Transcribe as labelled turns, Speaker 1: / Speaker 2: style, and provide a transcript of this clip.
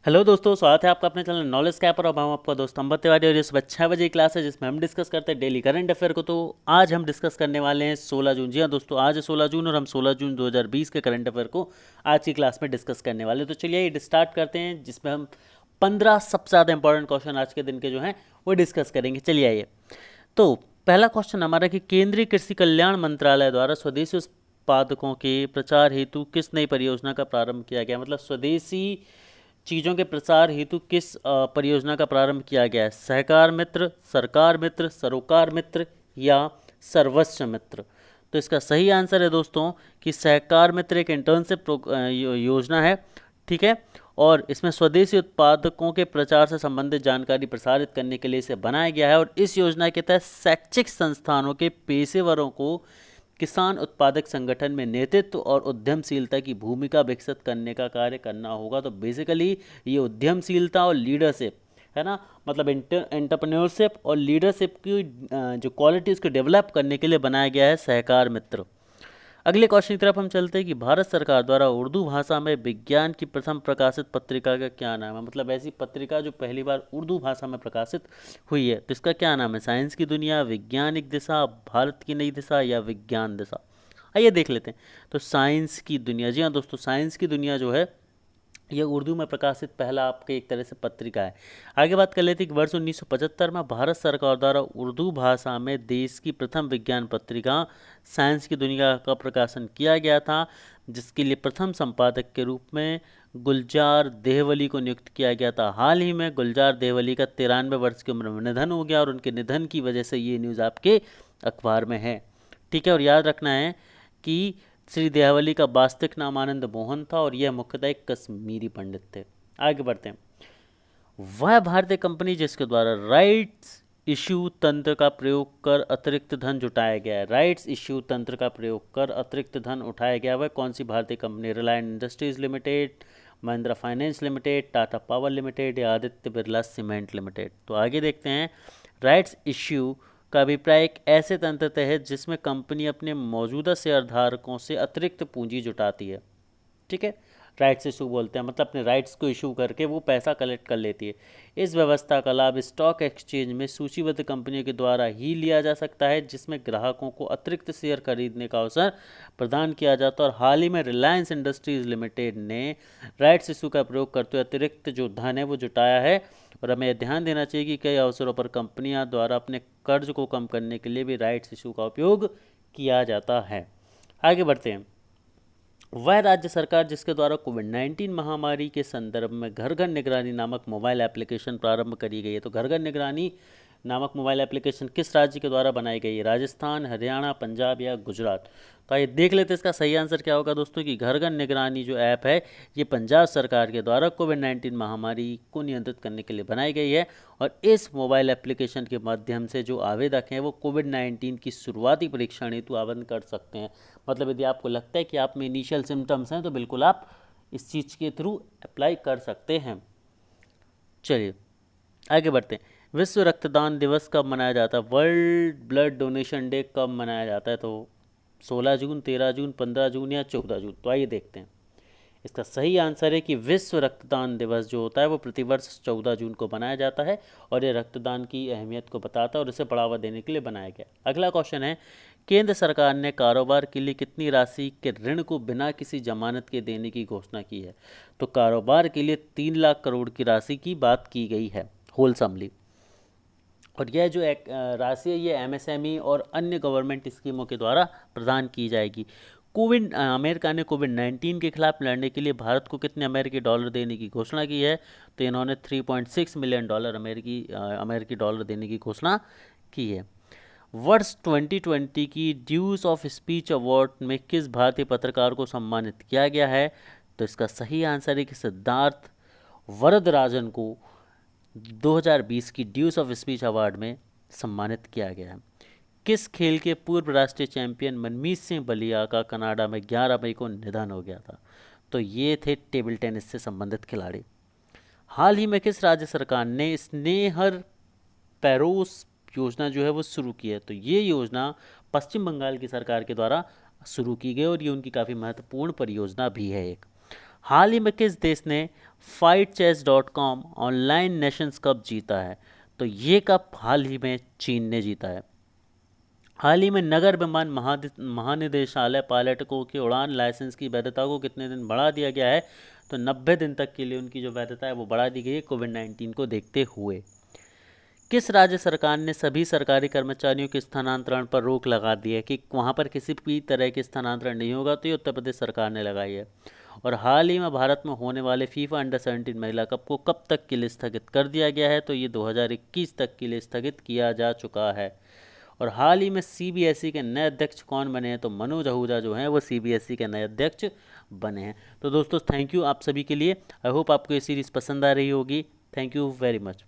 Speaker 1: Hello दोस्तों, स्वागत है आपका अपने चैनल नॉलेज कैप पर। अब हम आपका दोस्त अंबर तिवारी और ये सुबह 6 बजे की क्लास है जिसमें हम डिस्कस करते हैं डेली करंट अफेयर को। तो आज हम डिस्कस करने वाले हैं 16 जून। जी हाँ दोस्तों, आज है 16 जून और हम 16 जून 2020 के करंट अफेयर को आज की क्लास में डिस्कस करने वाले हैं। तो चलिए ये स्टार्ट करते हैं जिसमें हम 15 सबसे ज़्यादा इंपॉर्टेंट क्वेश्चन आज के दिन के जो हैं वो डिस्कस करेंगे। चलिए आइए। तो पहला क्वेश्चन हमारा कि केंद्रीय कृषि कल्याण मंत्रालय द्वारा स्वदेशी उत्पादकों के प्रचार हेतु किस नई परियोजना का प्रारंभ किया गया। मतलब स्वदेशी चीज़ों के प्रसार हेतु किस परियोजना का प्रारंभ किया गया है। सहकार मित्र, सरकार मित्र, सरोकार मित्र या सर्वस्व मित्र। तो इसका सही आंसर है दोस्तों कि सहकार मित्र एक इंटर्नशिप योजना है। ठीक है। और इसमें स्वदेशी उत्पादकों के प्रचार से संबंधित जानकारी प्रसारित करने के लिए इसे बनाया गया है। और इस योजना के तहत शैक्षिक संस्थानों के पेशेवरों को किसान उत्पादक संगठन में नेतृत्व और उद्यमशीलता की भूमिका विकसित करने का कार्य करना होगा। तो बेसिकली ये उद्यमशीलता और लीडरशिप है ना, मतलब एंटरप्रेन्योरशिप और लीडरशिप की जो क्वालिटी उसको डेवलप करने के लिए बनाया गया है सहकार मित्र। अगले क्वेश्चन की तरफ हम चलते हैं कि भारत सरकार द्वारा उर्दू भाषा में विज्ञान की प्रथम प्रकाशित पत्रिका का क्या नाम है। मतलब ऐसी पत्रिका जो पहली बार उर्दू भाषा में प्रकाशित हुई है, तो इसका क्या नाम है। साइंस की दुनिया, वैज्ञानिक दिशा, भारत की नई दिशा या विज्ञान दिशा। आइए देख लेते हैं। तो साइंस की दुनिया, जी हाँ दोस्तों, साइंस की दुनिया जो है ये उर्दू में प्रकाशित पहला आपके एक तरह से पत्रिका है। आगे बात कर लेते हैं कि वर्ष 1975 में भारत सरकार द्वारा उर्दू भाषा में देश की प्रथम विज्ञान पत्रिका साइंस की दुनिया का प्रकाशन किया गया था, जिसके लिए प्रथम संपादक के रूप में गुलजार देहवली को नियुक्त किया गया था। हाल ही में गुलजार देहवली का 93 वर्ष की उम्र में निधन हो गया और उनके निधन की वजह से ये न्यूज़ आपके अखबार में है। ठीक है। और याद रखना है कि श्री देहवली का वास्तविक नाम आनंद मोहन था और यह मुख्यतः एक कश्मीरी पंडित थे। आगे बढ़ते हैं। वह भारतीय कंपनी जिसके द्वारा राइट्स इश्यू तंत्र का प्रयोग कर अतिरिक्त धन जुटाया गया है। राइट्स इश्यू तंत्र का प्रयोग कर अतिरिक्त धन उठाया गया। वह कौन सी भारतीय company. Reliance industries limited, Mahindra finance limited, Tata power limited या आदित्य बिरला सीमेंट लिमिटेड। तो आगे देखते हैं। राइट्स इश्यू का अभिप्राय एक ऐसे तंत्र है जिसमें कंपनी अपने मौजूदा शेयरधारकों से अतिरिक्त पूंजी जुटाती है। ठीक है। राइट्स इशू बोलते हैं, मतलब अपने राइट्स को इशू करके वो पैसा कलेक्ट कर लेती है। इस व्यवस्था का लाभ स्टॉक एक्सचेंज में सूचीबद्ध कंपनियों के द्वारा ही लिया जा सकता है, जिसमें ग्राहकों को अतिरिक्त शेयर खरीदने का अवसर प्रदान किया जाता है। और हाल ही में रिलायंस इंडस्ट्रीज लिमिटेड ने राइट्स इशू का प्रयोग करते हुए अतिरिक्त जो धन है वो जुटाया है। और हमें ध्यान देना चाहिए कि कई अवसरों पर कंपनियां द्वारा अपने कर्ज को कम करने के लिए भी राइट्स इशू का उपयोग किया जाता है। आगे बढ़ते हैं। वह राज्य सरकार जिसके द्वारा कोविड-19 महामारी के संदर्भ में घर घर निगरानी नामक मोबाइल एप्लीकेशन प्रारंभ करी गई है। तो घर घर निगरानी नामक मोबाइल एप्लीकेशन किस राज्य के द्वारा बनाई गई है। राजस्थान, हरियाणा, पंजाब या गुजरात। तो आइए देख लेते हैं इसका सही आंसर क्या होगा दोस्तों कि घर घर निगरानी जो ऐप है ये पंजाब सरकार के द्वारा कोविड-19 महामारी को नियंत्रित करने के लिए बनाई गई है। और इस मोबाइल एप्लीकेशन के माध्यम से जो आवेदक हैं वो कोविड-19 की शुरुआती परीक्षण हेतु आवेदन कर सकते हैं। मतलब यदि आपको लगता है कि आप में इनिशियल सिम्टम्स हैं तो बिल्कुल आप इस चीज़ के थ्रू अप्लाई कर सकते हैं। चलिए आगे बढ़ते हैं। विश्व रक्तदान दिवस कब मनाया जाता है। वर्ल्ड ब्लड डोनेशन डे कब मनाया जाता है। तो 16 जून, 13 जून, 15 जून या 14 जून। तो आइए देखते हैं। इसका सही आंसर है कि विश्व रक्तदान दिवस जो होता है वो प्रतिवर्ष 14 जून को मनाया जाता है और ये रक्तदान की अहमियत को बताता है और इसे बढ़ावा देने के लिए बनाया गया। अगला क्वेश्चन है। केंद्र सरकार ने कारोबार के लिए कितनी राशि के ऋण को बिना किसी जमानत के देने की घोषणा की है। तो कारोबार के लिए 3 लाख करोड़ की राशि की बात की गई है होलसमली। और यह जो एक राशि है ये एमएसएमई और अन्य गवर्नमेंट स्कीमों के द्वारा प्रदान की जाएगी। अमेरिका ने कोविड-19 के खिलाफ लड़ने के लिए भारत को कितने अमेरिकी डॉलर देने की घोषणा की है। तो इन्होंने $3.6 मिलियन अमेरिकी डॉलर देने की घोषणा की है। वर्ष 2020 की ड्यूज ऑफ स्पीच अवार्ड में किस भारतीय पत्रकार को सम्मानित किया गया है। तो इसका सही आंसर है कि सिद्धार्थ वरदराजन को 2020 की ड्यूज ऑफ स्पीच अवार्ड में सम्मानित किया गया है। किस खेल के पूर्व राष्ट्रीय चैंपियन मनमीत सिंह बलिया का कनाडा में 11 मई को निधन हो गया था। तो ये थे टेबल टेनिस से संबंधित खिलाड़ी। हाल ही में किस राज्य सरकार ने स्नेहर पैरोस योजना जो है वो शुरू की है। तो ये योजना पश्चिम बंगाल की सरकार के द्वारा शुरू की गई और ये उनकी काफ़ी महत्वपूर्ण परियोजना भी है एक। हाल ही में किस देश ने FightChess.com ऑनलाइन नेशंस कप जीता है? तो ये कप हाल ही में चीन ने जीता है। हाल ही में नगर विमान महानिदेशालय पायलटों की उड़ान लाइसेंस की वैधता को कितने दिन बढ़ा दिया गया है? तो 90 दिन तक के लिए उनकी जो वैधता है वो बढ़ा दी गई है कोविड-19 को देखते हुए। किस राज्य सरकार ने सभी सरकारी कर्मचारियों के स्थानांतरण पर रोक लगा दी है कि वहाँ पर किसी भी तरह के स्थानांतरण नहीं होगा? तो ये उत्तर प्रदेश सरकार ने लगाई है। और हाल ही में भारत में होने वाले फीफा अंडर 17 महिला कप को कब तक के लिए स्थगित कर दिया गया है? तो ये 2021 तक के लिए स्थगित किया जा चुका है। और हाल ही में सीबीएसई के नए अध्यक्ष कौन बने हैं? तो मनोज आहूजा जो हैं वो सीबीएसई के नए अध्यक्ष बने हैं। तो दोस्तों थैंक यू आप सभी के लिए। आई होप आपको ये सीरीज़ पसंद आ रही होगी। Thank you very much.